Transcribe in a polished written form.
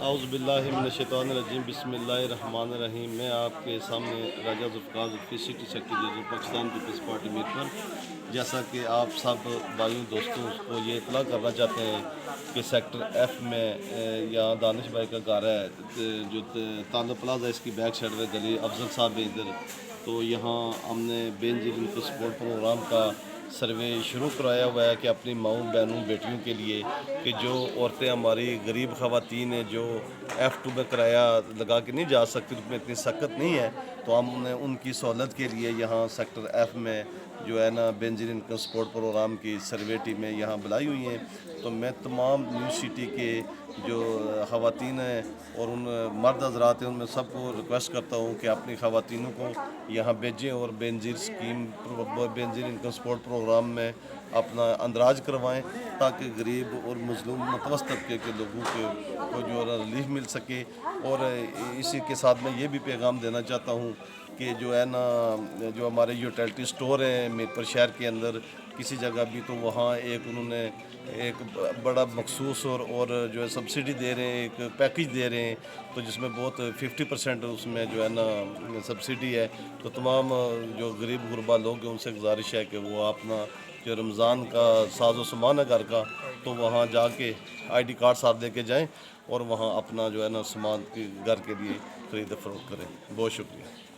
اعوذ باللہ من الشیطان الرجیم، بسم اللہ الرحمن الرحیم۔ میں آپ کے سامنے Raja Zulfiqar Zulfi city secretary Pakistan Peoples Party Mirpur, جیسا کہ آپ سب بھائیوں دوستوں کو یہ اطلاع کرنا چاہتے ہیں کہ سیکٹر ایف میں یہاں دانش بھائی کا گھر ہے، جو تالو پلازا اس کی بیک سائڈ میں گلی افضل صاحب ہے ادھر، تو یہاں ہم نے بے نظیر ان کو سپورٹ پروگرام کا سروے شروع کرایا ہوا ہے کہ اپنی ماؤں بہنوں بیٹیوں کے لیے کہ جو عورتیں ہماری غریب خواتین ہیں جو F2 میں کرایہ لگا کے نہیں جا سکتی، اس میں اتنی سخت نہیں ہے، تو ہم نے ان کی سہولت کے لیے یہاں سیکٹر ایف میں جو ہے نا بے نظیر انکم سپورٹ پروگرام کی سروے ٹیمیں یہاں بلائی ہوئی ہیں۔ تو میں تمام نیو سٹی کے جو خواتین ہیں اور ان مرد حضرات ہیں ان میں سب کو ریکویسٹ کرتا ہوں کہ اپنی خواتینوں کو یہاں بھیجیں اور بے نظیر بے نظیر انکم سپورٹ پروگرام میں اپنا اندراج کروائیں، تاکہ غریب اور مظلوم متوسط طبقے کے لوگوں کو جو ریلیف مل سکے۔ اور اسی کے ساتھ میں یہ بھی پیغام دینا چاہتا ہوں کہ جو ہے نا جو ہمارے یوٹیلٹی سٹور ہیں میرپور شہر کے اندر کسی جگہ بھی، تو وہاں ایک انہوں نے ایک بڑا مخصوص اور جو ہے سبسڈی دے رہے ہیں، ایک پیکج دے رہے ہیں، تو جس میں بہت 50% اس میں جو ہے نا سبسڈی ہے۔ تو تمام جو غریب غربا لوگ ہیں ان سے گزارش ہے کہ وہ اپنا جو رمضان کا ساز و سامان ہے گھر کا، تو وہاں جا کے ID کارڈ ساتھ لے کے جائیں اور وہاں اپنا جو ہے نا سامان گھر کے لیے خرید فروخت کریں۔ بہت شکریہ۔